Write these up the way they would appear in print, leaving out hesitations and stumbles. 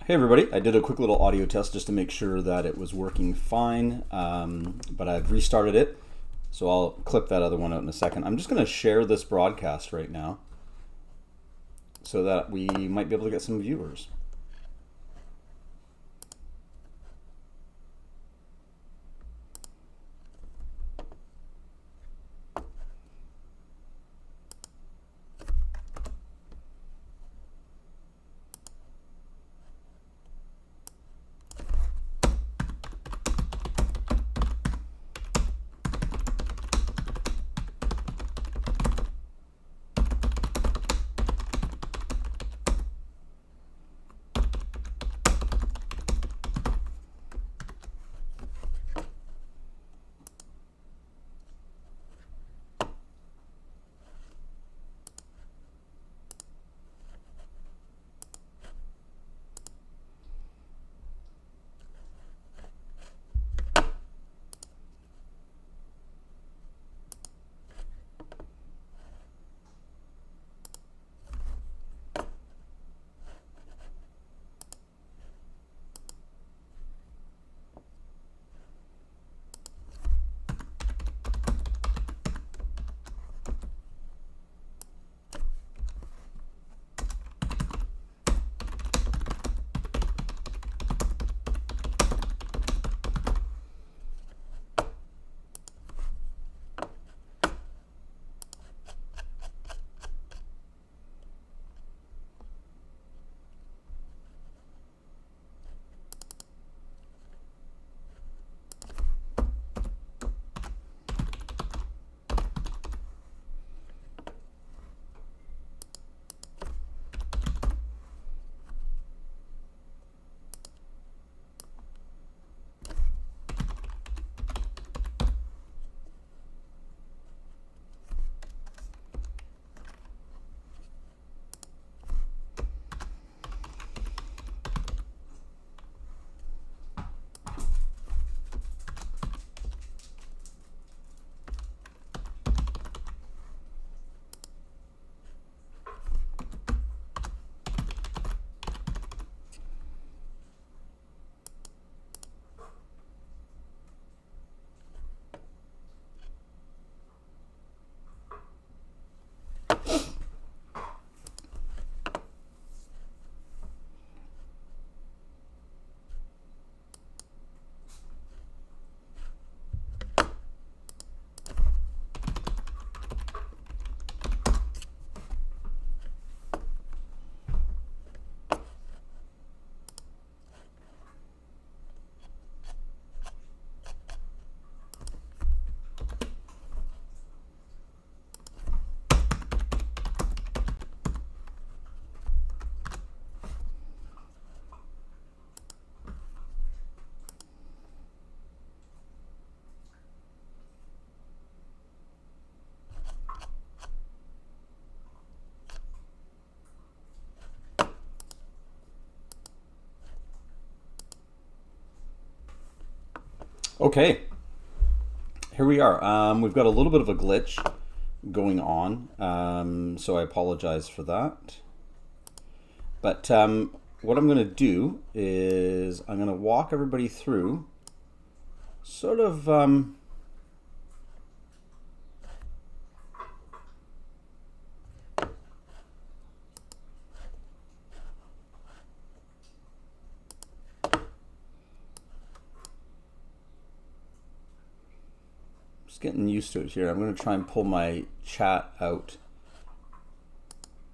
Hey everybody, I did a quick little audio test just to make sure that it was working fine, but I've restarted it, so I'll clip that other one out in a second. I'm just going to share this broadcast right now so that we might be able to get some viewers. Okay, here we are. We've got a little bit of a glitch going on, so I apologize for that. But what I'm going to do is I'm going to walk everybody through sort of just getting used to it here. I'm going to try and pull my chat out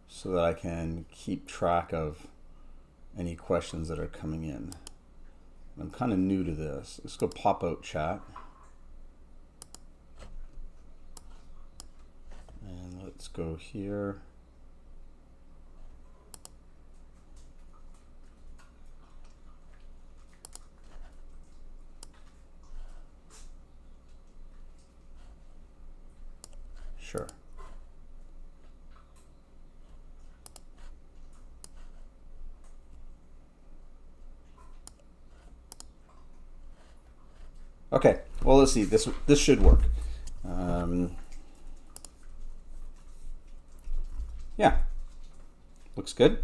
so that I can keep track of any questions that are coming in. I'm kind of new to this. Let's go pop out chat. And let's go here. Sure. Okay, well, let's see. This should work. Yeah, looks good.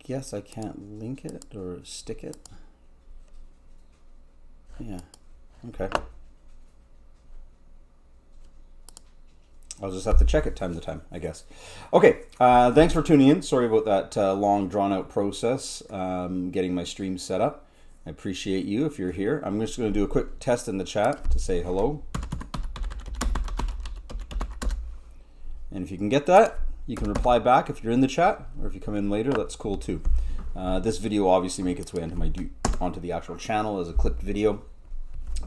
guess I can't link it or stick it. Yeah, okay. I'll just have to check it time to time, I guess. Okay, thanks for tuning in. Sorry about that long, drawn-out process getting my stream set up. I appreciate you if you're here. I'm just going to do a quick test in the chat to say hello. And if you can get that, you can reply back if you're in the chat, or if you come in later, that's cool too. This video will obviously make its way onto the actual channel as a clipped video.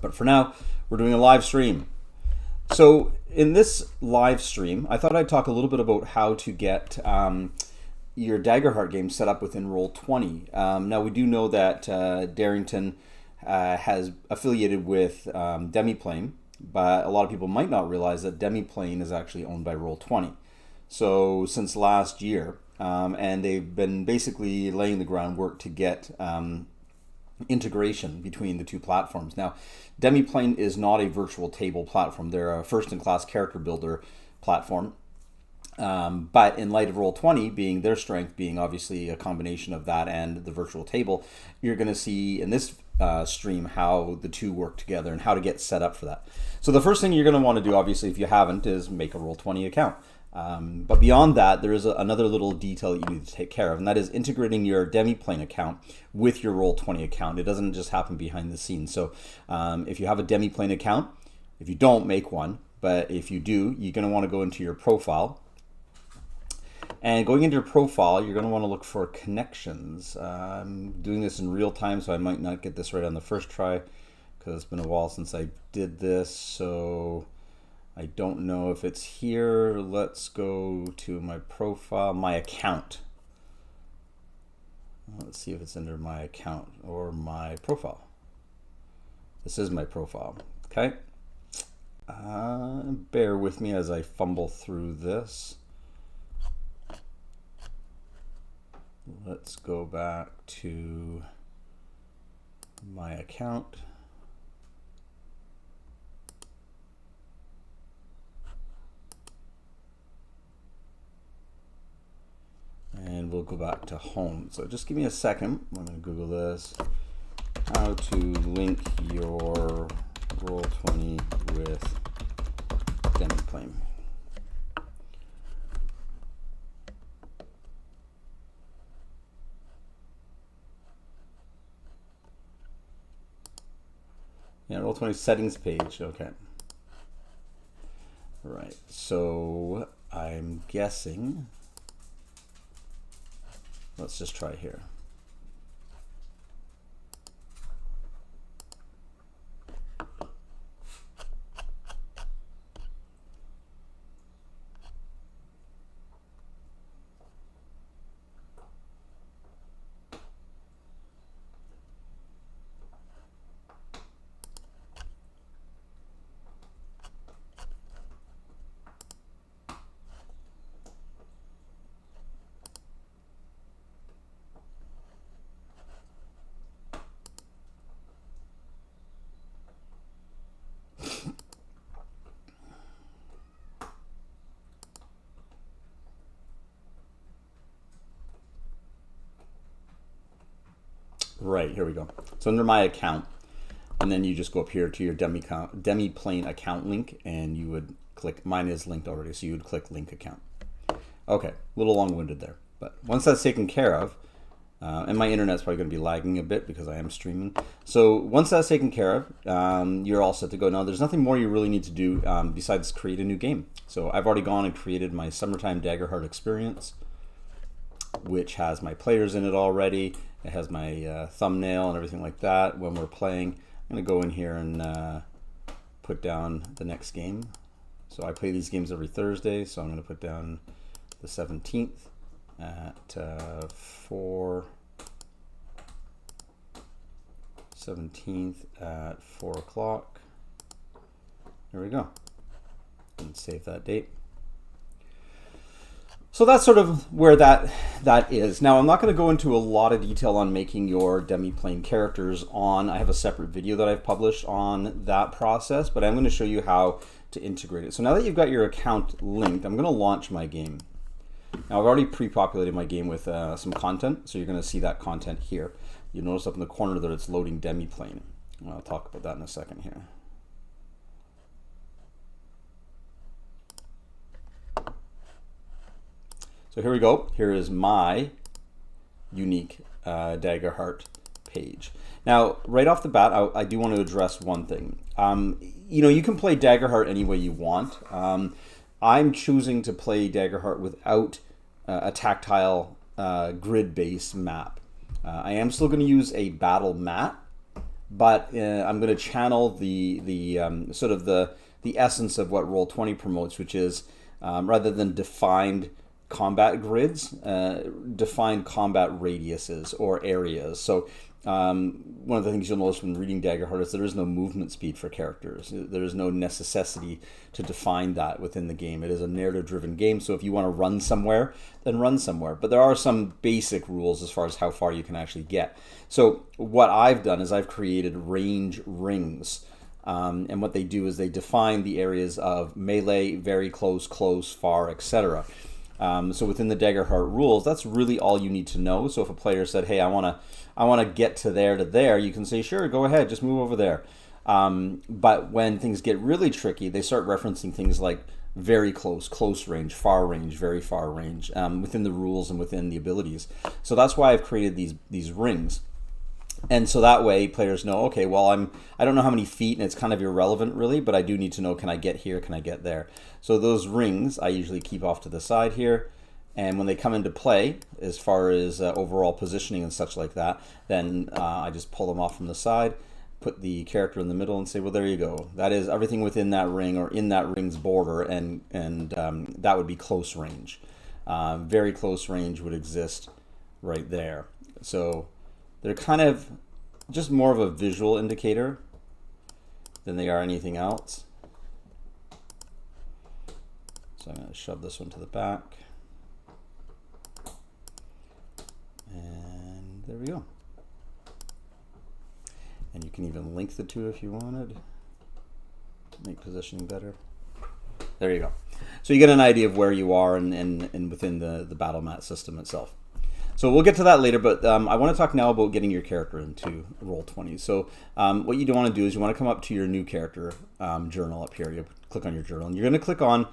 But for now, we're doing a live stream. So in this live stream, I thought I'd talk a little bit about how to get your Daggerheart game set up within Roll20. Now we do know that Darrington has affiliated with Demiplane, but a lot of people might not realize that Demiplane is actually owned by Roll20. So since last year, and they've been basically laying the groundwork to get integration between the two platforms. Now, Demiplane is not a virtual table platform. They're a first-in-class character builder platform. But in light of Roll20 being their strength, being obviously a combination of that and the virtual table, you're going to see in this stream how the two work together and how to get set up for that. So the first thing you're going to want to do, obviously, if you haven't, is make a Roll20 account. But beyond that, there is another little detail that you need to take care of, and that is integrating your Demiplane account with your Roll20 account. It doesn't just happen behind the scenes. So if you have a Demiplane account, if you don't, make one, but if you do, you're going to want to go into your profile. And going into your profile, you're going to want to look for connections. I'm doing this in real time, so I might not get this right on the first try because it's been a while since I did this. So I don't know if it's here. Let's go to my profile, my account. Let's see if it's under my account or my profile. This is my profile, okay? Bear with me as I fumble through this. Let's go back to my account. And we'll go back to home. So just give me a second. I'm going to Google this. How to link your Roll20 with Demiplane. Yeah, Roll20 settings page. Okay. Right. So I'm guessing. Let's just try here. Right, here we go. So under my account, and then you just go up here to your Demiplane account link, and you would click, mine is linked already, so you would click link account. Okay, a little long-winded there, but once that's taken care of, and my internet's probably going to be lagging a bit because I am streaming. So once that's taken care of, you're all set to go. Now there's nothing more you really need to do besides create a new game. So I've already gone and created my Summertime Daggerheart experience, which has my players in it already. It has my thumbnail and everything like that when we're playing. I'm going to go in here and put down the next game. So I play these games every Thursday, so I'm going to put down the 17th at 17th at 4 o'clock. There we go. And save that date. So that's sort of where that is. Now, I'm not going to go into a lot of detail on making your Demiplane characters on. I have a separate video that I've published on that process, but I'm going to show you how to integrate it. So now that you've got your account linked, I'm going to launch my game. Now I've already pre-populated my game with some content, so you're going to see that content here. You'll notice up in the corner that it's loading demiplane. I'll talk about that in a second here. So here we go. Here is my unique Daggerheart page. Now, right off the bat, I do want to address one thing. You know, you can play Daggerheart any way you want. I'm choosing to play Daggerheart without a tactile grid-based map. I am still going to use a battle map, but I'm going to channel the sort of the essence of what Roll20 promotes, which is rather than defined combat grids, defined combat radiuses or areas. So one of the things you'll notice when reading Daggerheart is there is no movement speed for characters. There is no necessity to define that within the game. It is a narrative-driven game, so if you want to run somewhere, then run somewhere. But there are some basic rules as far as how far you can actually get. So what I've done is I've created range rings. And what they do is they define the areas of melee, very close, close, far, etc. So within the Daggerheart rules, that's really all you need to know. So if a player said, hey, I want to get to there, you can say, sure, go ahead, just move over there. But when things get really tricky, they start referencing things like very close, close range, far range, very far range, within the rules and within the abilities. So that's why I've created these rings. And so that way players know, okay, well, I don't know how many feet, and it's kind of irrelevant really, but I do need to know, can I get here, can I get there? So those rings I usually keep off to the side here, and when they come into play, as far as overall positioning and such like that, then I just pull them off from the side, put the character in the middle and say, well, there you go. That is everything within that ring or in that ring's border, and that would be close range. Very close range would exist right there. So they're kind of just more of a visual indicator than they are anything else. So I'm going to shove this one to the back. And there we go. And you can even link the two if you wanted to make positioning better. There you go. So you get an idea of where you are and within the battle mat system itself. So we'll get to that later, but I want to talk now about getting your character into Roll20. So what you want to do is you want to come up to your new character journal up here. You click on your journal, and you're going to click on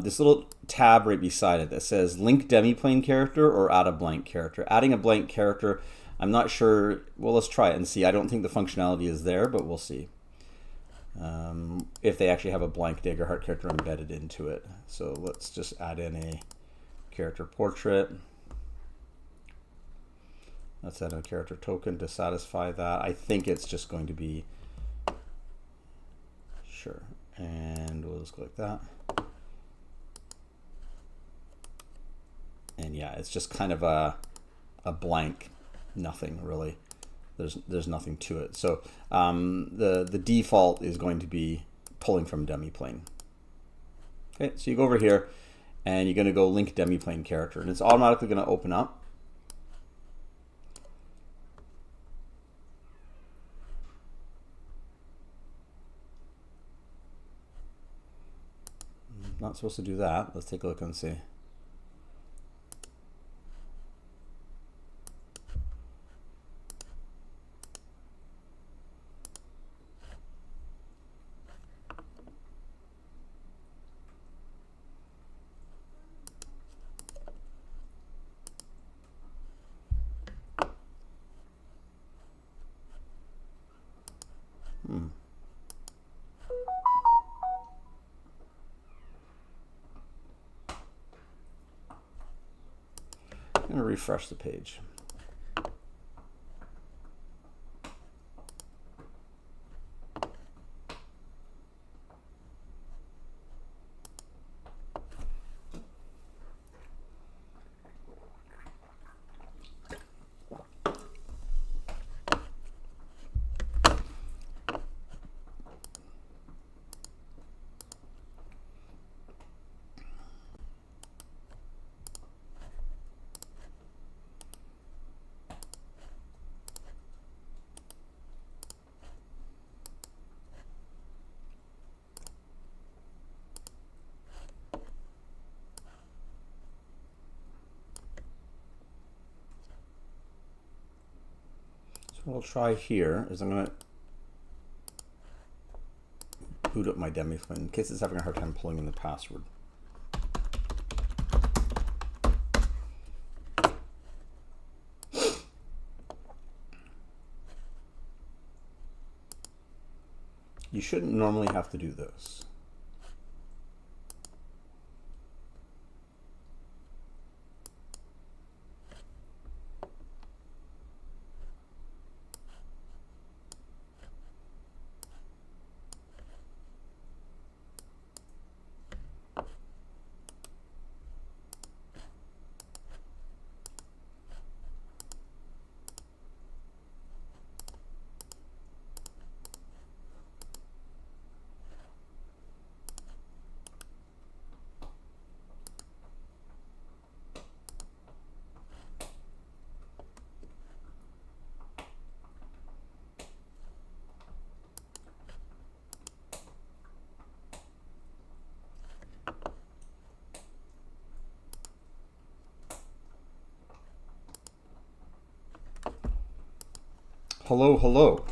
this little tab right beside it that says Link Demiplane Character or Add a Blank Character. Adding a blank character, I'm not sure. Well, let's try it and see. I don't think the functionality is there, but we'll see. If they actually have a blank Daggerheart character embedded into it. So let's just add in a character portrait. Let's add a character token to satisfy that. I think it's just going to be, sure, and we'll just click that. And yeah, it's just kind of a blank, nothing really. There's nothing to it. So the default is going to be pulling from Demiplane. Okay, so you go over here and you're going to go Link Demiplane Character, and it's automatically going to open up. Not supposed to do that. Let's take a look and see. I'm going to refresh the page. what I'll try here is I'm going to boot up my demi-plane in case it's having a hard time pulling in the password. You shouldn't normally have to do this. Hello, hello.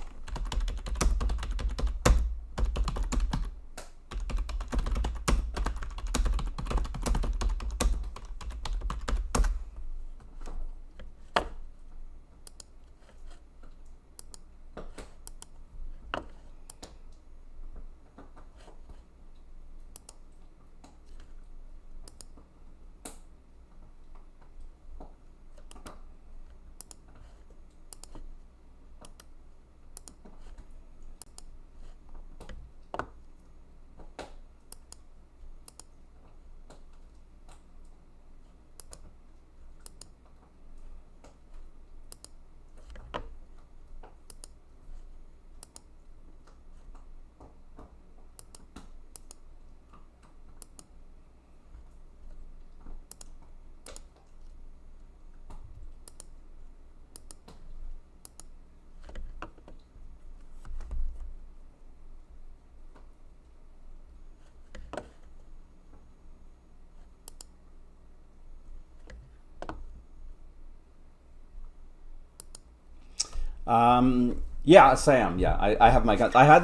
Yeah, Sam. Yeah, I have my guns. I had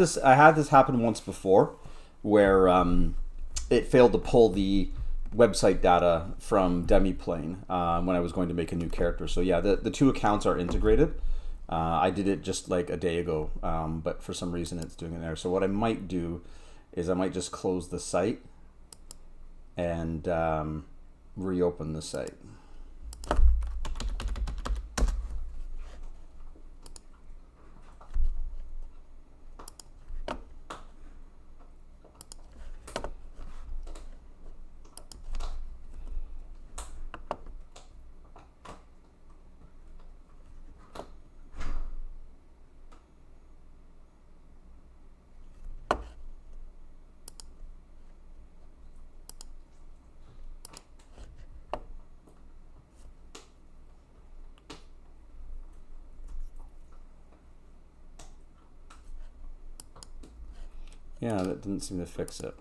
this happen once before, where it failed to pull the website data from Demiplane when I was going to make a new character. So yeah, the two accounts are integrated. I did it just like a day ago, but for some reason it's doing it there. So what I might do is I might just close the site and reopen the site. Yeah, that didn't seem to fix it.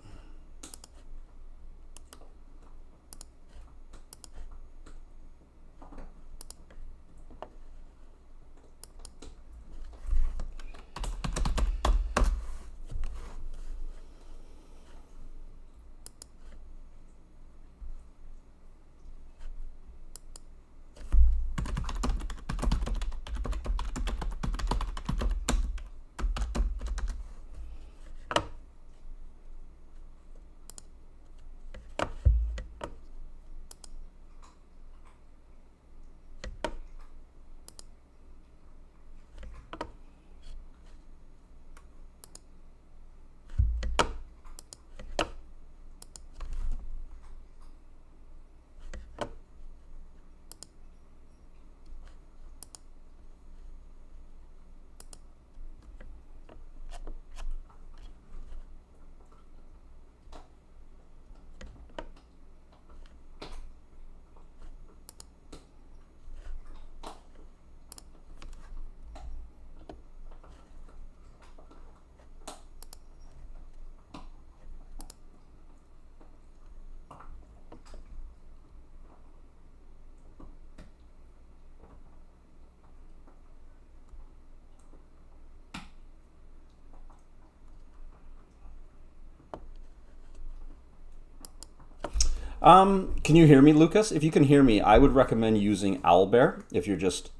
Can you hear me, Lucas? If you can hear me, I would recommend using Owlbear if you're just...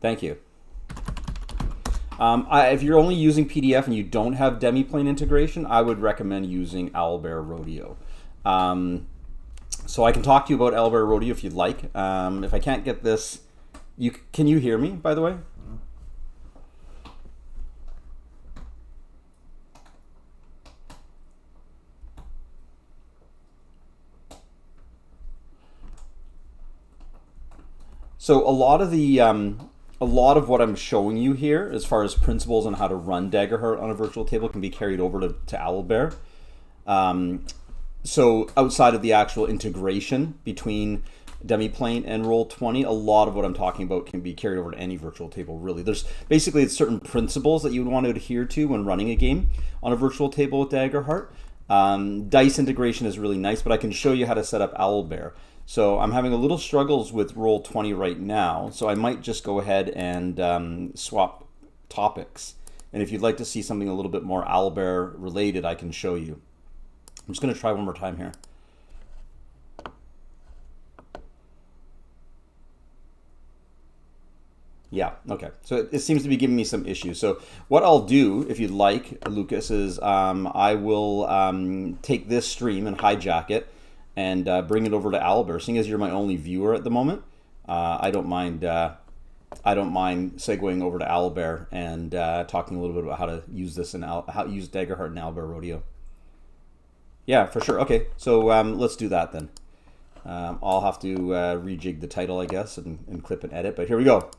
Thank you. If you're only using PDF and you don't have demiplane integration, I would recommend using Owlbear Rodeo. So I can talk to you about Owlbear Rodeo if you'd like. If I can't get this, can you hear me, by the way? So a lot of what I'm showing you here, as far as principles on how to run Daggerheart on a virtual table, can be carried over to Owlbear. So outside of the actual integration between demiplane and Roll20, a lot of what I'm talking about can be carried over to any virtual table, really. There's basically certain principles that you would want to adhere to when running a game on a virtual table with Daggerheart. Dice integration is really nice, but I can show you how to set up Owlbear. So I'm having a little struggles with Roll20 right now, so I might just go ahead and swap topics. And if you'd like to see something a little bit more Owlbear related, I can show you. I'm just going to try one more time here. Yeah, okay. So it seems to be giving me some issues. So what I'll do, if you'd like, Lucas, is I will take this stream and hijack it and bring it over to Owlbear. Seeing as you're my only viewer at the moment, I don't mind segueing over to Owlbear and talking a little bit about how to use this and how to use Daggerheart and Owlbear Rodeo. Yeah, for sure. Okay, so let's do that then. I'll have to rejig the title, I guess, and clip and edit. But here we go.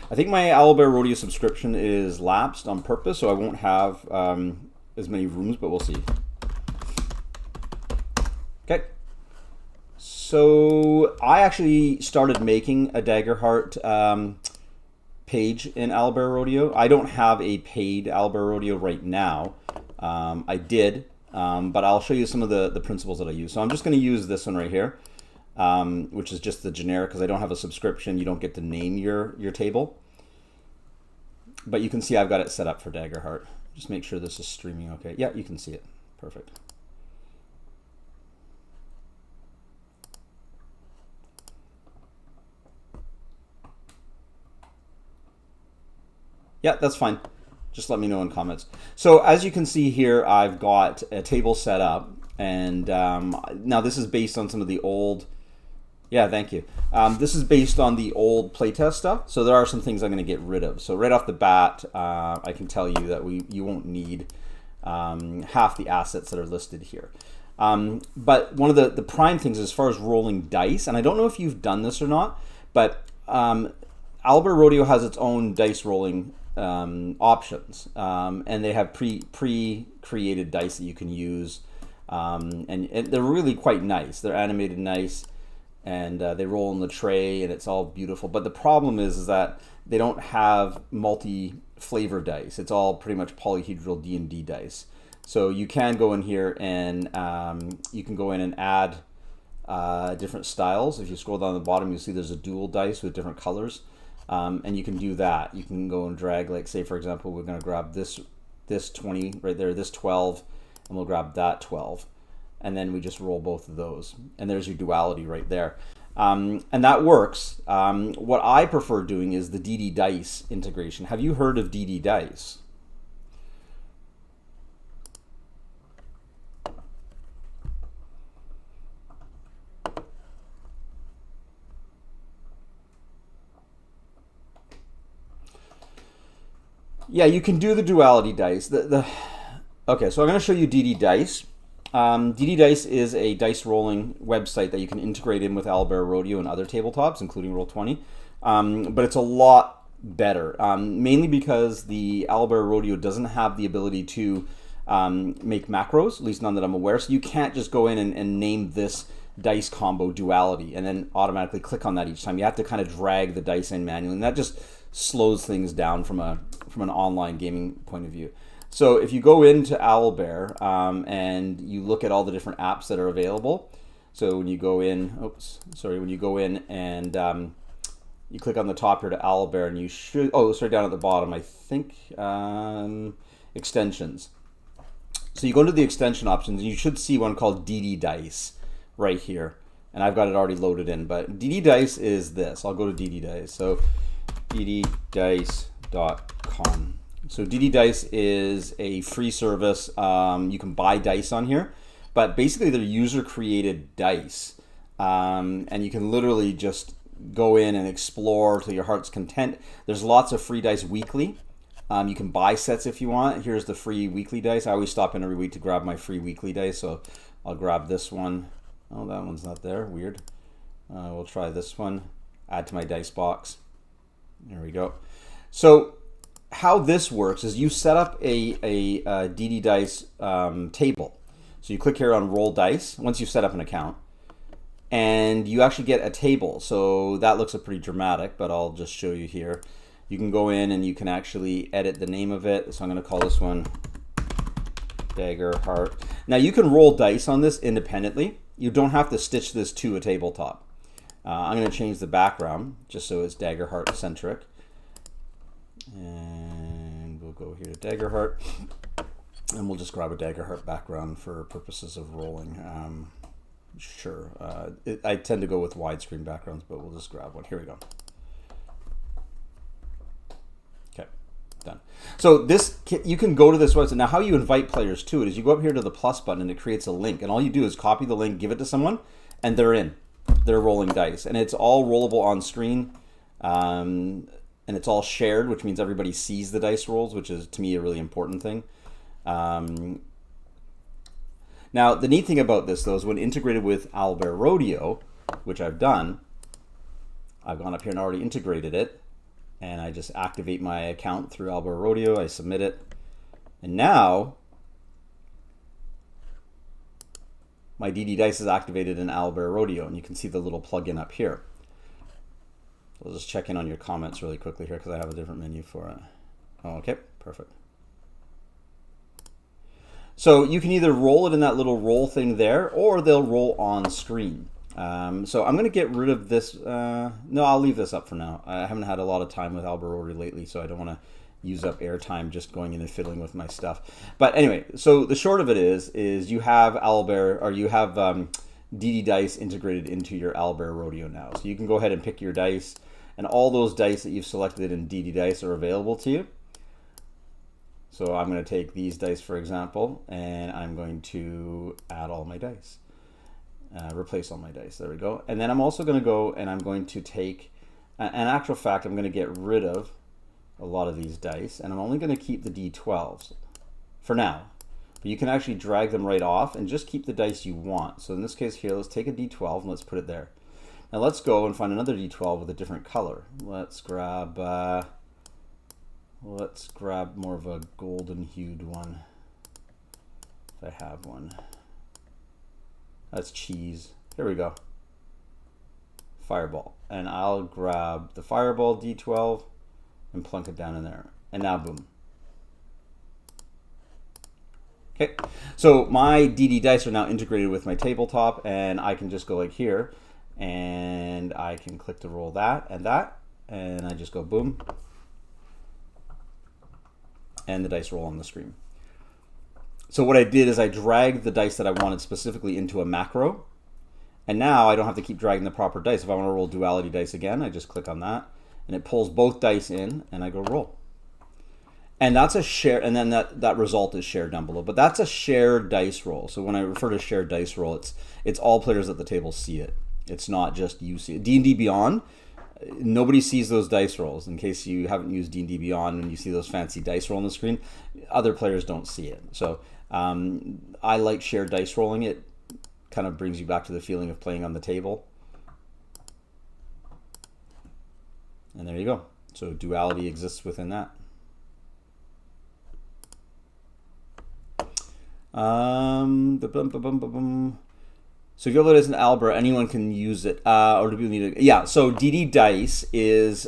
I think my Owlbear Rodeo subscription is lapsed on purpose, so I won't have as many rooms, but we'll see. Okay. So I actually started making a Daggerheart page in Owlbear Rodeo. I don't have a paid Owlbear Rodeo right now. I did, but I'll show you some of the principles that I use. So I'm just going to use this one right here, which is just the generic, because I don't have a subscription. You don't get to name your table. But you can see I've got it set up for Daggerheart. Just make sure this is streaming okay. Yeah, you can see it. Perfect. Yeah, that's fine. Just let me know in comments. So as you can see here, I've got a table set up, and now this is based on some of the old... Yeah, thank you. This is based on the old playtest stuff, so there are some things I'm going to get rid of. So right off the bat, I can tell you that you won't need half the assets that are listed here. But one of the prime things as far as rolling dice, and I don't know if you've done this or not, but Owlbear Rodeo has its own dice rolling options, and they have pre-created dice that you can use, and they're really quite nice. They're animated nice, and they roll in the tray, and it's all beautiful. But the problem is that they don't have multi-flavor dice. It's all pretty much polyhedral D&D dice. So you can go in here and you can go in and add different styles. If you scroll down the bottom, you'll see there's a dual dice with different colors. And you can do that. You can go and drag, like, say for example, we're going to grab this 20 right there, this 12, and we'll grab that 12, and then we just roll both of those, and there's your duality right there. And that works. What I prefer doing is the DD Dice integration. Have you heard of DD Dice? Yeah, you can do the duality dice. Okay, so I'm going to show you DD Dice. DD Dice is a dice rolling website that you can integrate in with Owlbear Rodeo and other tabletops, including Roll20. But it's a lot better, mainly because the Owlbear Rodeo doesn't have the ability to make macros, at least none that I'm aware. So you can't just go in and name this dice combo duality and then automatically click on that each time. You have to kind of drag the dice in manually, and that just slows things down from an online gaming point of view. So if you go into Owlbear and you look at all the different apps that are available, so when you go in, when you go in and you click on the top here to Owlbear, and you should, sorry, down at the bottom, I think, extensions. So you go into the extension options, and you should see one called DD Dice, right here. And I've got it already loaded in, but DD Dice is this. I'll go to DD Dice. So dddice.com. So DD Dice is a free service. You can buy dice on here, but basically they're user-created dice. And you can literally just go in and explore to your heart's content. There's lots of free dice weekly. You can buy sets if you want. Here's the free weekly dice. I always stop in every week to grab my free weekly dice, so I'll grab this one. Oh, that one's not there. Weird. We'll try this one. Add to my dice box. There we go. So how this works is you set up a DD Dice table. So you click here on Roll Dice once you've set up an account, and you actually get a table. So that looks pretty dramatic, but I'll just show you here. You can go in and you can actually edit the name of it. So I'm going to call this one Daggerheart. Now you can roll dice on this independently. You don't have to stitch this to a tabletop. I'm going to change the background just so it's Daggerheart centric. And we'll go here to Daggerheart. And we'll just grab a Daggerheart background for purposes of rolling. Sure. I tend to go with widescreen backgrounds, but we'll just grab one. Here we go. Okay, done. So this, you can go to this website. Now how you invite players to it is you go up here to the plus button and it creates a link. And all you do is copy the link, give it to someone, and they're in. They're rolling dice. And it's all rollable on screen. And it's all shared, which means everybody sees the dice rolls, which is, to me, a really important thing. Now, the neat thing about this, though, is when integrated with Owlbear Rodeo, which I've done, I've gone up here and already integrated it, and I just activate my account through Owlbear Rodeo, I submit it, and now my DD Dice is activated in Owlbear Rodeo, and you can see the little plugin up here. I'll just check in on your comments really quickly here because I have a different menu for it. Oh, okay, perfect. So you can either roll it in that little roll thing there, or they'll roll on screen. So I'm going to get rid of this. No, I'll leave this up for now. I haven't had a lot of time with Owlbear Rodeo lately, so I don't want to use up airtime just going in and fiddling with my stuff. But anyway, so the short of it is you have Owlbear, or you have DD Dice integrated into your Owlbear Rodeo now. So you can go ahead and pick your dice, and all those dice that you've selected in DD Dice are available to you. So I'm going to take these dice, for example, and I'm going to add all my dice. Replace all my dice. There we go. And then I'm also going to go and I'm going to take, in actual fact, I'm going to get rid of a lot of these dice, and I'm only going to keep the D12s for now. But you can actually drag them right off and just keep the dice you want. So in this case here, let's take a D12 and let's put it there. Now let's go and find another D12 with a different color. Let's grab more of a golden hued one, if I have one. That's cheese. Here we go. Fireball. And I'll grab the Fireball D12 and plunk it down in there. And now boom. Okay, so my DD Dice are now integrated with my tabletop, and I can just go like here, and I can click to roll that, and I just go boom. And the dice roll on the screen. So what I did is I dragged the dice that I wanted specifically into a macro, and now I don't have to keep dragging the proper dice. If I want to roll duality dice again, I just click on that, and it pulls both dice in, and I go roll. And that's a share, and then that result is shared down below. But that's a shared dice roll. So when I refer to shared dice roll, it's all players at the table see it. It's not just you see it. D&D Beyond, nobody sees those dice rolls. In case you haven't used D&D Beyond and you see those fancy dice roll on the screen, other players don't see it. So I like shared dice rolling. It kind of brings you back to the feeling of playing on the table. And there you go. So duality exists within that. So if you upload it as an Owlbear, anyone can use it, or do people need it? Yeah, so DD Dice is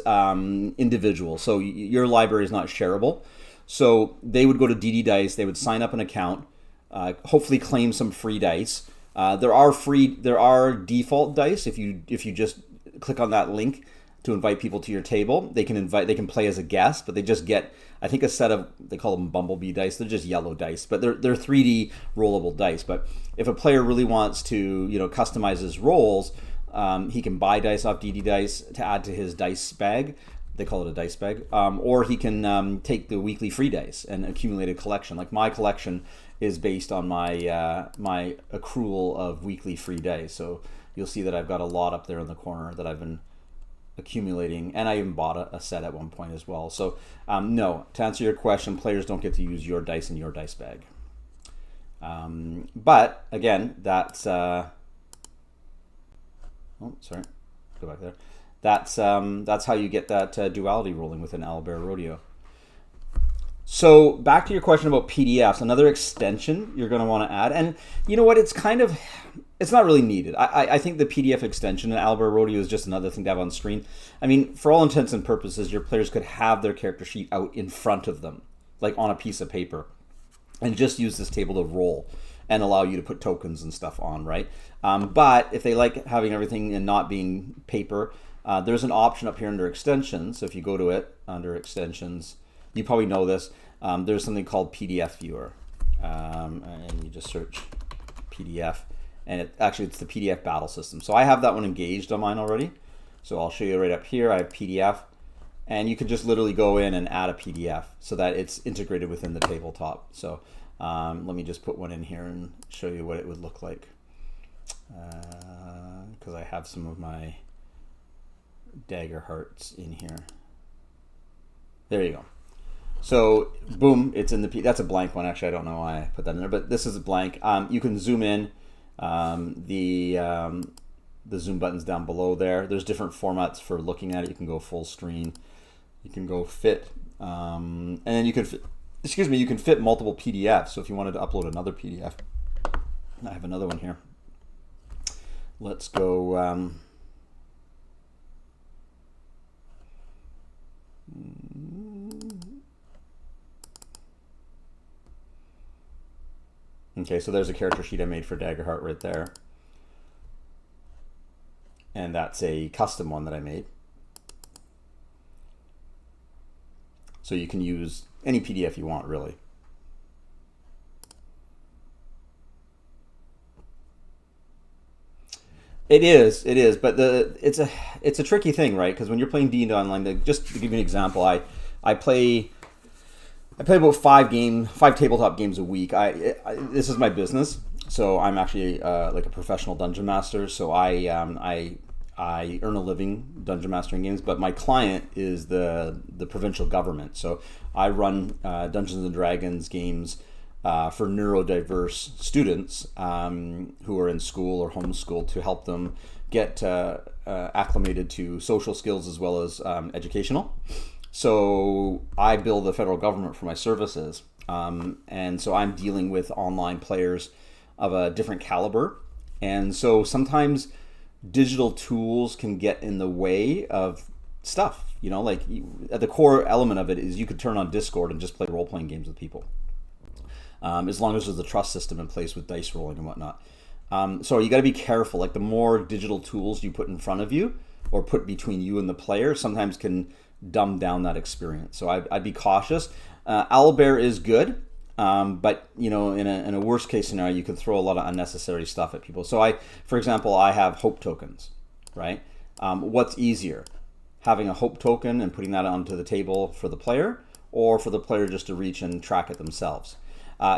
individual. So your library is not shareable. So they would go to DD Dice, they would sign up an account, hopefully claim some free dice. There are default dice if you just click on that link to invite people to your table. They can play as a guest, but they just get, I think, a set of, they call them bumblebee dice. They're just yellow dice, but they're 3D rollable dice. But if a player really wants to, customize his rolls, he can buy dice off DD Dice to add to his dice bag. They call it a dice bag. Or he can take the weekly free dice and accumulate a collection. Like my collection is based on my my accrual of weekly free dice. So you'll see that I've got a lot up there in the corner that I've been accumulating, and I even bought a set at one point as well. So no, to answer your question, players don't get to use your dice in your dice bag. But again, that's oh, sorry, go back there. That's how you get that duality rolling within Owlbear Rodeo. So back to your question about PDFs, another extension you're going to want to add, and you know what? It's not really needed. I think the PDF extension in Owlbear Rodeo is just another thing to have on screen. I mean, for all intents and purposes, your players could have their character sheet out in front of them, like on a piece of paper, and just use this table to roll and allow you to put tokens and stuff on, right? But if they like having everything and not being paper, there's an option up here under extensions. So if you go to it under extensions, you probably know this. There's something called PDF Viewer, and you just search PDF, and it's the PDF battle system. So I have that one engaged on mine already. So I'll show you right up here. I have PDF, and you can just literally go in and add a PDF so that it's integrated within the tabletop. So let me just put one in here and show you what it would look like, because I have some of my Daggerhearts in here. There you go. So boom, it's in the that's a blank one. Actually, I don't know why I put that in there, but this is a blank. You can zoom in. The zoom button's down below there. There's different formats for looking at it. You can go full screen. You can go fit, and then you can you can fit multiple PDFs. So if you wanted to upload another PDF, I have another one here. Let's go. Okay, so there's a character sheet I made for Daggerheart right there. And that's a custom one that I made. So you can use any PDF you want, really. It is, but it's a tricky thing, right? Because when you're playing D&D online, just to give you an example, I play about 5 tabletop games a week. This is my business, so I'm actually like a professional dungeon master. So I earn a living dungeon mastering games, but my client is the provincial government. So I run Dungeons and Dragons games for neurodiverse students who are in school or homeschooled to help them get acclimated to social skills as well as educational. So I bill the federal government for my services, and so I'm dealing with online players of a different caliber, and so sometimes digital tools can get in the way of stuff. Like at the core element of it is you could turn on Discord and just play role-playing games with people, as long as there's a trust system in place with dice rolling and whatnot. So you got to be careful. Like the more digital tools you put in front of you or put between you and the player sometimes can dumb down that experience. So I'd be cautious. Owlbear is good, but in a worst case scenario, you can throw a lot of unnecessary stuff at people. So for example, I have hope tokens, right? What's easier, having a hope token and putting that onto the table for the player, or for the player just to reach and track it themselves?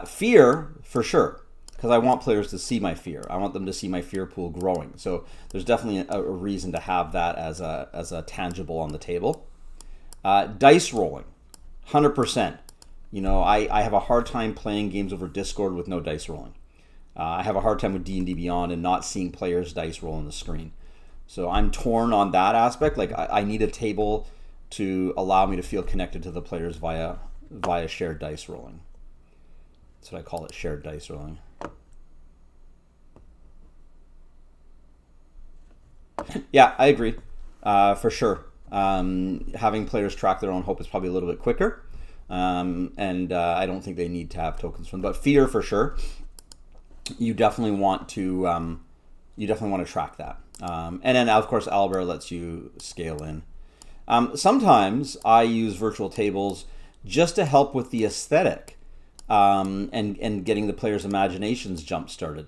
Fear, for sure, because I want players to see my fear. I want them to see my fear pool growing. So there's definitely a reason to have that as a tangible on the table. Dice rolling, 100%. I have a hard time playing games over Discord with no dice rolling. I have a hard time with D&D Beyond and not seeing players' dice roll on the screen. So I'm torn on that aspect. Like I need a table to allow me to feel connected to the players via shared dice rolling. That's what I call it, shared dice rolling. Yeah, I agree, for sure. Having players track their own hope is probably a little bit quicker, and I don't think they need to have tokens from them. But fear, for sure, you definitely want to track that. And then of course Owlbear lets you scale in Sometimes I use virtual tables just to help with the aesthetic and getting the players' imaginations jump started.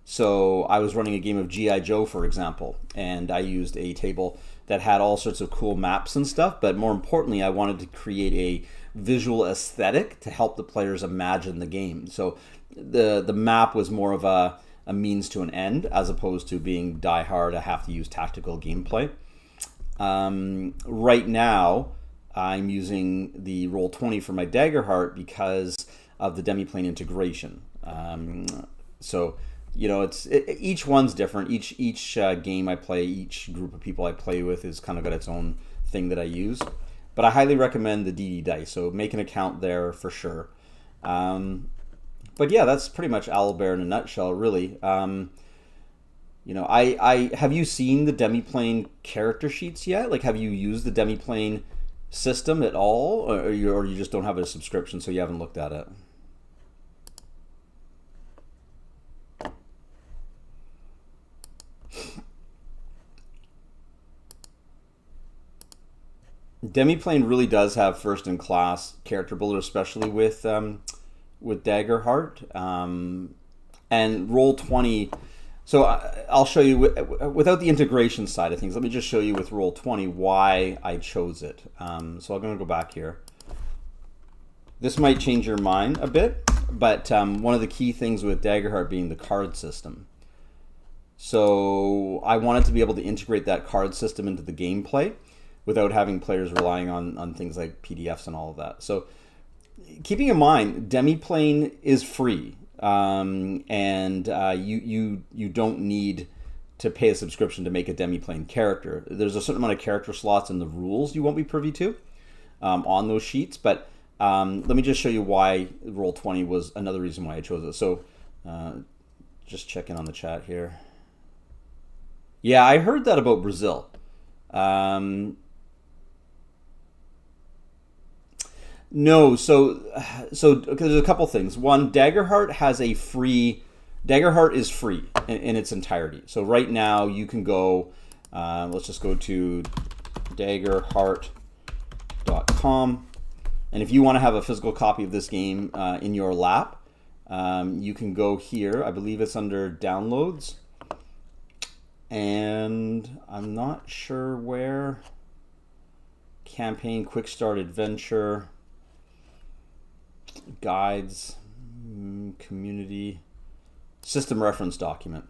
So I was running a game of G.I. Joe, for example, and I used a table that had all sorts of cool maps and stuff, but more importantly, I wanted to create a visual aesthetic to help the players imagine the game. So the map was more of a means to an end, as opposed to being die hard, I have to use tactical gameplay. Right now, I'm using the Roll20 for my Daggerheart because of the demiplane integration. So, you know, each one's different. Each game I play, each group of people I play with is kind of got its own thing that I use. But I highly recommend the DD dice, so make an account there for sure. But yeah, that's pretty much Owlbear in a nutshell, really. You know, I have you seen the demiplane character sheets yet? Like, have you used the demiplane system at all, or you just don't have a subscription, so you haven't looked at it? Demiplane really does have first-in-class character builder, especially with Daggerheart and Roll20. So I'll show you without the integration side of things. Let me just show you with Roll20 why I chose it. So I'm going to go back here. This might change your mind a bit, but one of the key things with Daggerheart being the card system. So I wanted to be able to integrate that card system into the gameplay without having players relying on things like PDFs and all of that. So keeping in mind, demiplane is free, and you don't need to pay a subscription to make a demiplane character. There's a certain amount of character slots in the rules you won't be privy to on those sheets, but let me just show you why Roll20 was another reason why I chose it. So just check in on the chat here. Yeah, I heard that about Brazil. No, so there's a couple things. One, Daggerheart is free in its entirety. So right now you can go, let's just go to daggerheart.com, and if you want to have a physical copy of this game in your lap, you can go here. I believe it's under downloads, and I'm not sure where. Campaign, quick start, adventure, guides, community, system reference document.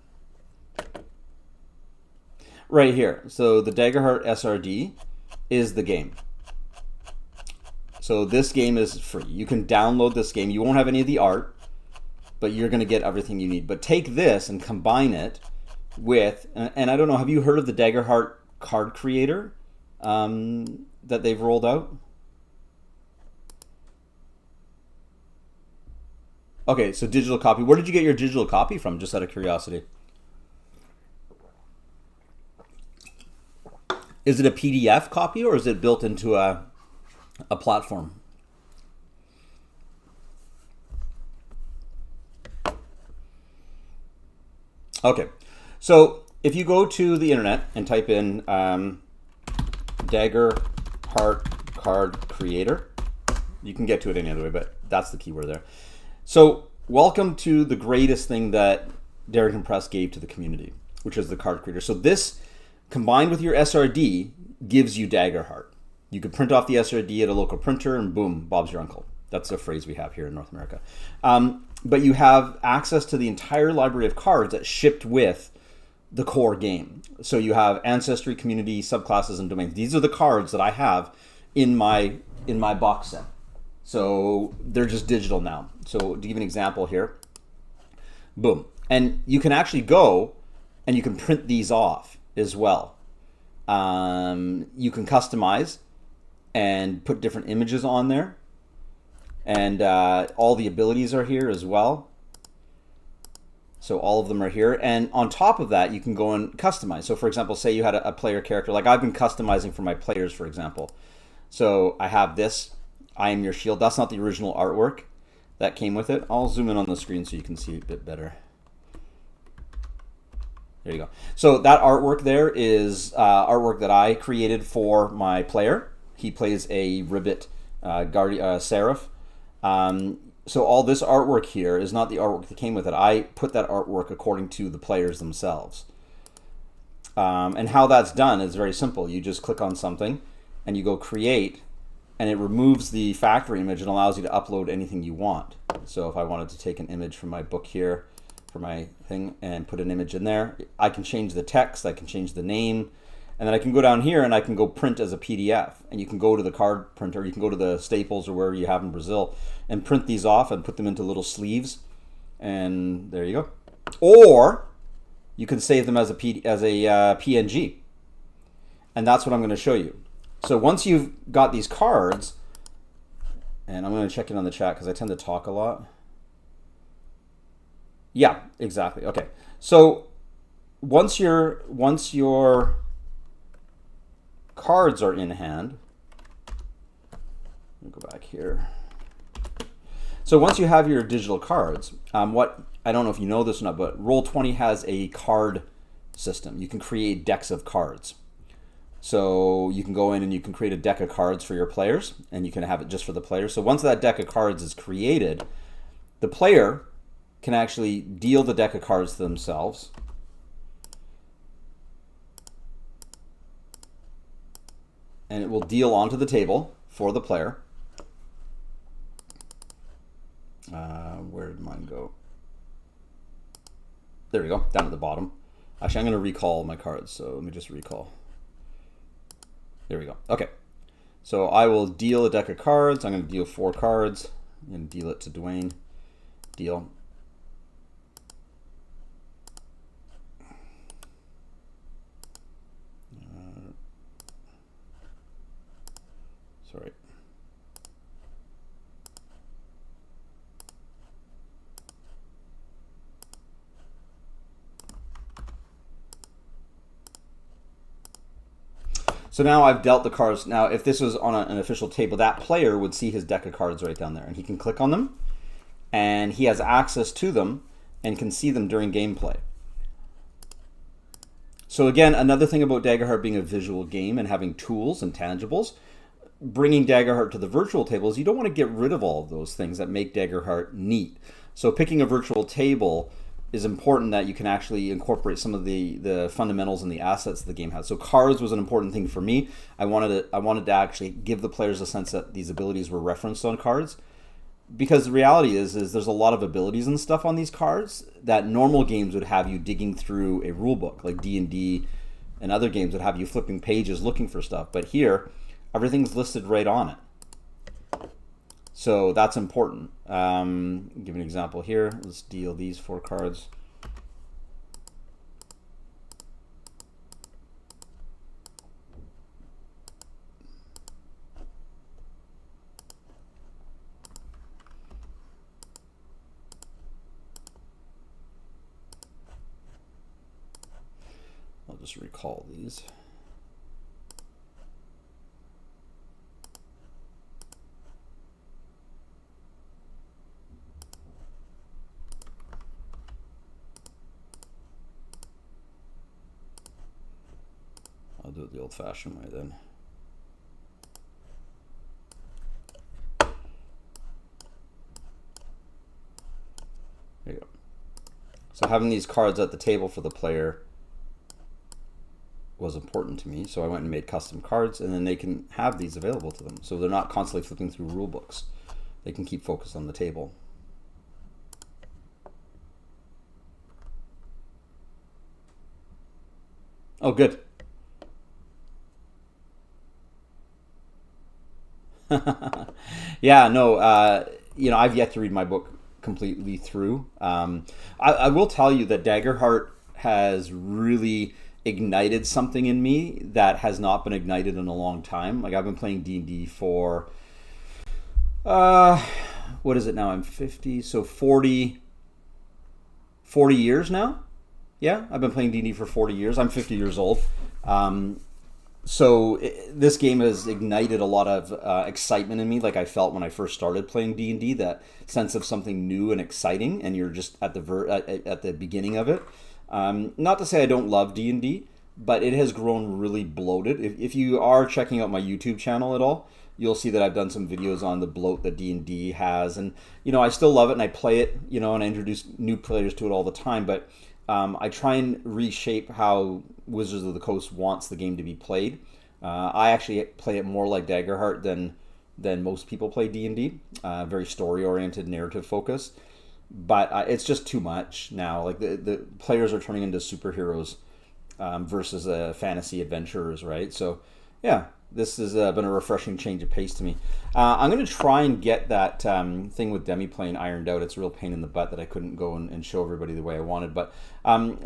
Right here. So the Daggerheart SRD is the game. So this game is free. You can download this game. You won't have any of the art, but you're going to get everything you need. But take this and combine it with, and I don't know, have you heard of the Daggerheart card creator that they've rolled out? Okay, so digital copy. Where did you get your digital copy from, just out of curiosity? Is it a PDF copy, or is it built into a platform? Okay, so if you go to the internet and type in Daggerheart card creator, you can get to it any other way, but that's the keyword there. So welcome to the greatest thing that Darrington Press gave to the community, which is the card creator. So this, combined with your SRD, gives you Daggerheart. You could print off the SRD at a local printer and boom, Bob's your uncle. That's a phrase we have here in North America. But you have access to the entire library of cards that shipped with the core game. So you have ancestry, community, subclasses, and domains. These are the cards that I have in my box set. So they're just digital now. So to give you an example here, boom. And you can actually go and you can print these off as well. You can customize and put different images on there. And all the abilities are here as well. So all of them are here. And on top of that, you can go and customize. So for example, say you had a player character, like I've been customizing for my players, for example. So I have this, I am your shield. That's not the original artwork that came with it. I'll zoom in on the screen so you can see it a bit better. There you go. So that artwork there is artwork that I created for my player. He plays a Ribbit Seraph. So all this artwork here is not the artwork that came with it. I put that artwork according to the players themselves. And how that's done is very simple. You just click on something and you go create, and it removes the factory image and allows you to upload anything you want. So if I wanted to take an image from my book here, for my thing, and put an image in there, I can change the text, I can change the name, and then I can go down here and I can go print as a PDF. And you can go to the card printer, you can go to the Staples or wherever you have in Brazil and print these off and put them into little sleeves, and there you go. Or you can save them as a PNG, and that's what I'm going to show you. So once you've got these cards, and I'm going to check in on the chat because I tend to talk a lot. Yeah, exactly. Okay. So once your cards are in hand, let me go back here. So once you have your digital cards, what I don't know if you know this or not, but Roll20 has a card system. You can create decks of cards. So you can go in and you can create a deck of cards for your players, and you can have it just for the players. So once that deck of cards is created, the player can actually deal the deck of cards to themselves. And it will deal onto the table for the player. Where did mine go? There we go, down at the bottom. Actually, I'm going to recall my cards, so let me just recall. There we go. Okay. So I will deal a deck of cards. I'm going to deal 4 cards. I'm going to deal it to Dwayne. Deal. Sorry. So now I've dealt the cards. Now, if this was on an official table, that player would see his deck of cards right down there, and he can click on them, and he has access to them and can see them during gameplay. So again, another thing about Daggerheart being a visual game and having tools and tangibles, bringing Daggerheart to the virtual table is you don't want to get rid of all of those things that make Daggerheart neat. So picking a virtual table is important, that you can actually incorporate some of the fundamentals and the assets the game has. So cards was an important thing for me. I wanted to actually give the players a sense that these abilities were referenced on cards, because the reality is there's a lot of abilities and stuff on these cards that normal games would have you digging through a rule book, like D&D and other games would have you flipping pages looking for stuff. But here, everything's listed right on it. So that's important. Give an example here. Let's deal these 4 cards. I'll just recall these. I'll do it the old-fashioned way then. There you go. So having these cards at the table for the player was important to me, so I went and made custom cards, and then they can have these available to them, so they're not constantly flipping through rule books. They can keep focused on the table. Oh, good. Yeah, no, you know, I've yet to read my book completely through. I will tell you that Daggerheart has really ignited something in me that has not been ignited in a long time. Like, I've been playing D&D for, what is it now? I'm 50, so 40 years now. Yeah, I've been playing D&D for 40 years. I'm 50 years old. So this game has ignited a lot of excitement in me, like I felt when I first started playing D&D, that sense of something new and exciting, and you're just at the beginning of it. Not to say I don't love D&D, but it has grown really bloated. If you are checking out my YouTube channel at all, you'll see that I've done some videos on the bloat that D&D has. And, I still love it and I play it, and I introduce new players to it all the time. But I try and reshape how Wizards of the Coast wants the game to be played. I actually play it more like Daggerheart than most people play D&D. Very story-oriented, narrative-focused. But it's just too much now. Like the players are turning into superheroes versus fantasy adventurers, right? So, yeah, this has been a refreshing change of pace to me. I'm going to try and get that thing with Demiplane ironed out. It's a real pain in the butt that I couldn't go and show everybody the way I wanted. But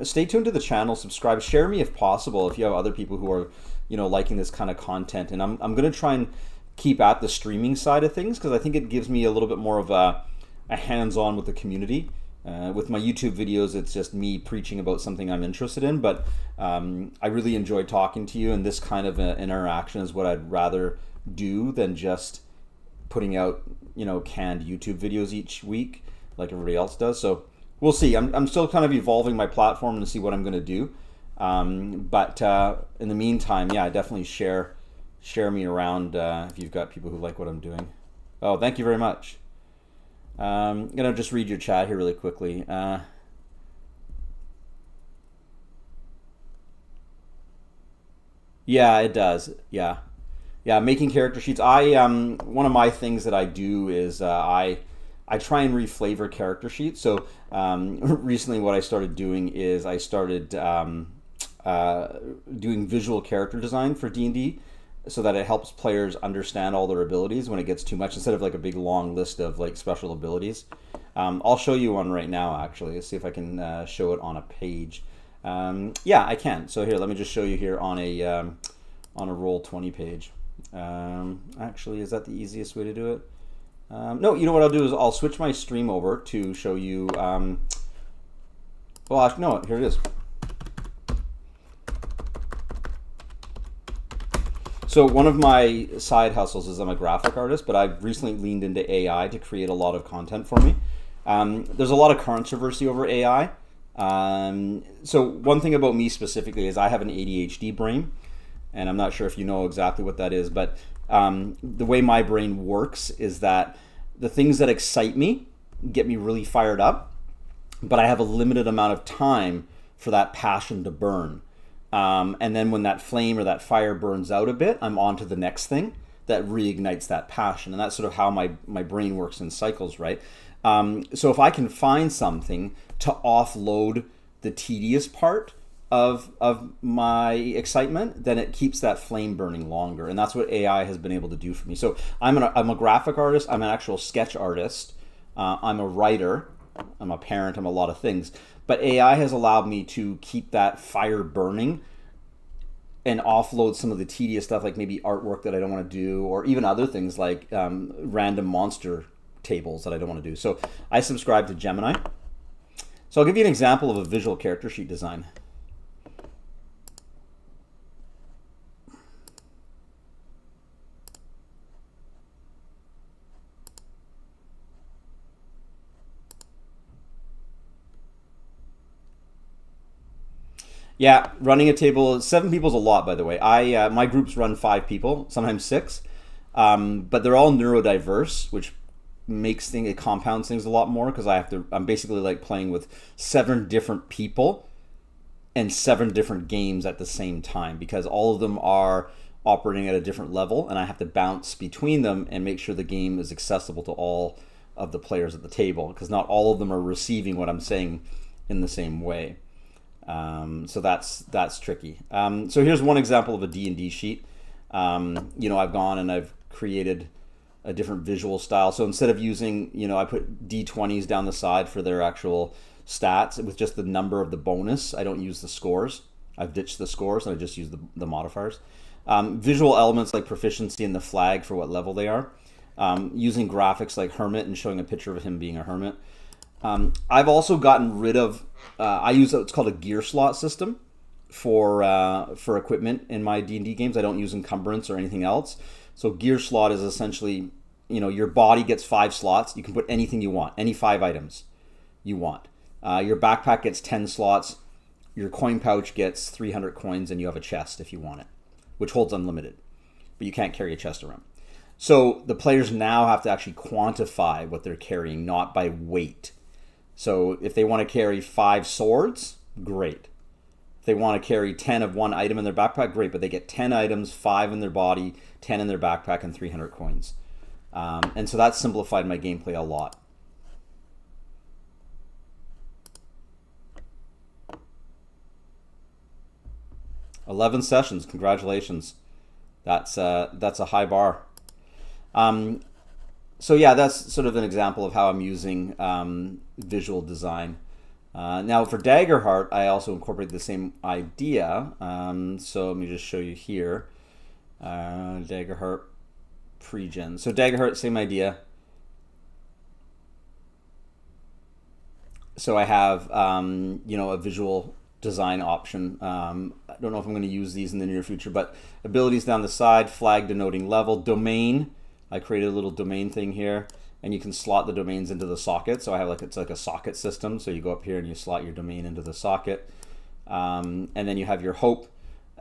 stay tuned to the channel, subscribe, share me if possible if you have other people who are liking this kind of content. And I'm going to try and keep at the streaming side of things because I think it gives me a little bit more of a hands-on with the community. With my YouTube videos, it's just me preaching about something I'm interested in, but I really enjoy talking to you, and this kind of interaction is what I'd rather do than just putting out, canned YouTube videos each week like everybody else does. So we'll see. I'm still kind of evolving my platform to see what I'm going to do. But in the meantime, yeah, definitely share me around if you've got people who like what I'm doing. Oh, thank you very much. I'm going to just read your chat here really quickly. Yeah, it does. Yeah. Yeah, making character sheets. One of my things that I do is I try and reflavor character sheets. So recently what I started doing is I started doing visual character design for D&D so that it helps players understand all their abilities when it gets too much, instead of like a big long list of like special abilities. I'll show you one right now, actually. Let's see if I can show it on a page. Yeah, I can. So here, let me just show you here on a Roll20 page. Actually, is that the easiest way to do it? No, you know what I'll do is I'll switch my stream over to show you. Well, actually, no, here it is. So one of my side hustles is I'm a graphic artist, but I've recently leaned into AI to create a lot of content for me. There's a lot of controversy over AI. So one thing about me specifically is I have an ADHD brain, and I'm not sure if you know exactly what that is, but the way my brain works is that the things that excite me get me really fired up, but I have a limited amount of time for that passion to burn. And then when that flame or that fire burns out a bit, I'm on to the next thing that reignites that passion. And that's sort of how my brain works in cycles, right? So if I can find something to offload the tedious part of my excitement, then it keeps that flame burning longer. And that's what AI has been able to do for me. So I'm a graphic artist. I'm an actual sketch artist. I'm a writer. I'm a parent. I'm a lot of things. But AI has allowed me to keep that fire burning and offload some of the tedious stuff, like maybe artwork that I don't want to do, or even other things like random monster tables that I don't want to do. So I subscribe to Gemini. So I'll give you an example of a visual character sheet design. Yeah, running a table, 7 people is a lot, by the way. My groups run 5 people, sometimes 6, but they're all neurodiverse, which it compounds things a lot more because I'm basically like playing with 7 different people and 7 different games at the same time, because all of them are operating at a different level, and I have to bounce between them and make sure the game is accessible to all of the players at the table, because not all of them are receiving what I'm saying in the same way. So that's tricky. So here's one example of a D&D sheet. I've gone and I've created a different visual style. So instead of using, I put D20s down the side for their actual stats with just the number of the bonus. I don't use the scores. I've ditched the scores and I just use the modifiers. Visual elements like proficiency and the flag for what level they are. Using graphics like Hermit and showing a picture of him being a hermit. I've also gotten rid of, I use what's called a gear slot system for equipment in my D&D games. I don't use encumbrance or anything else. So gear slot is essentially, your body gets 5 slots. You can put anything you want, any 5 items you want. Your backpack gets 10 slots. your coin pouch gets 300 coins and you have a chest if you want it, which holds unlimited, but you can't carry a chest around. So the players now have to actually quantify what they're carrying, not by weight. So if they want to carry 5 swords, great. If they want to carry 10 of one item in their backpack, great, but they get 10 items, 5 in their body, 10 in their backpack, and 300 coins. And so that simplified my gameplay a lot. "11 sessions, congratulations. That's a high bar." So yeah, that's sort of an example of how I'm using visual design. Now for Daggerheart, I also incorporate the same idea. So let me just show you here. Daggerheart pre-gen. So Daggerheart, same idea. So I have a visual design option. I don't know if I'm going to use these in the near future, but abilities down the side, flag denoting level, domain. I created a little domain thing here, and you can slot the domains into the socket. So I have it's like a socket system. So you go up here and you slot your domain into the socket, and then you have your hope,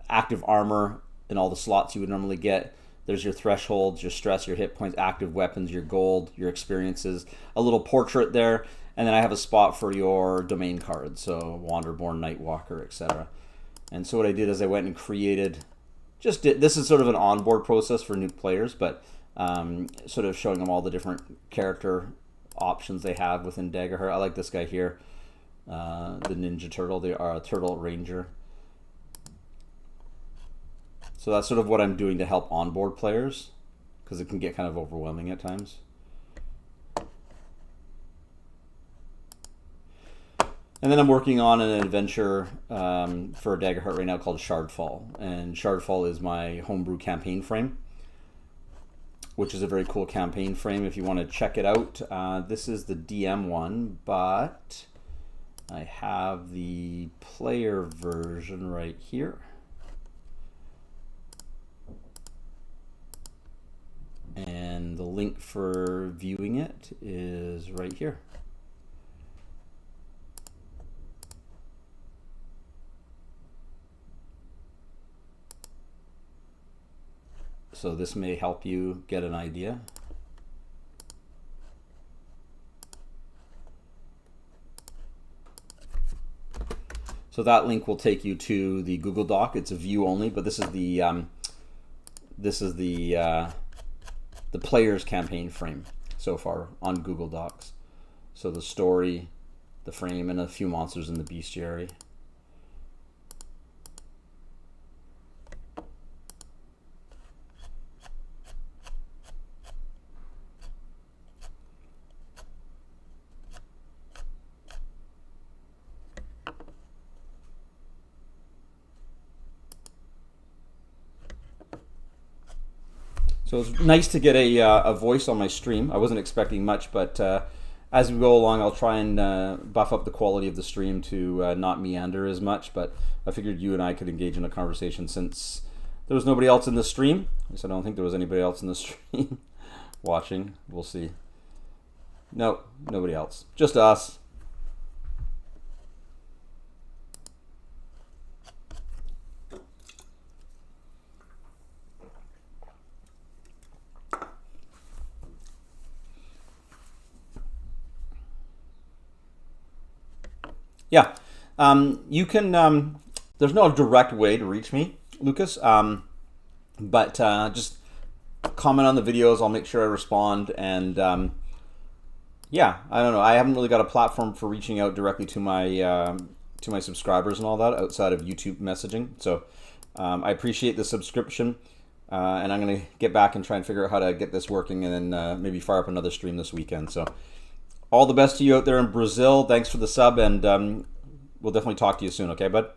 active armor, and all the slots you would normally get. There's your thresholds, your stress, your hit points, active weapons, your gold, your experiences, a little portrait there, and then I have a spot for your domain cards, so Wanderborn, Nightwalker, etc. And so what I did is I went and created, this is sort of an onboard process for new players, but sort of showing them all the different character options they have within Daggerheart. I like this guy here, the Ninja Turtle, the Turtle Ranger. So that's sort of what I'm doing to help onboard players, because it can get kind of overwhelming at times. And then I'm working on an adventure for Daggerheart right now called Shardfall. And Shardfall is my homebrew campaign frame, which is a very cool campaign frame if you want to check it out. This is the DM one, but I have the player version right here. And the link for viewing it is right here. So this may help you get an idea. So that link will take you to the Google Doc. It's a view only, but this is the player's campaign frame so far on Google Docs. So the story, the frame, and a few monsters in the bestiary. So it's nice to get a voice on my stream. I wasn't expecting much, but as we go along, I'll try and buff up the quality of the stream to not meander as much. But I figured you and I could engage in a conversation since there was nobody else in the stream. At least I don't think there was anybody else in the stream watching. We'll see. No, nobody else. Just us. Yeah, you can, there's no direct way to reach me, Lucas, but just comment on the videos. I'll make sure I respond. And yeah, I don't know. I haven't really got a platform for reaching out directly to my subscribers and all that outside of YouTube messaging. So I appreciate the subscription, and I'm going to get back and try and figure out how to get this working, and then maybe fire up another stream this weekend. So all the best to you out there in Brazil. Thanks for the sub, and we'll definitely talk to you soon. Okay, bud?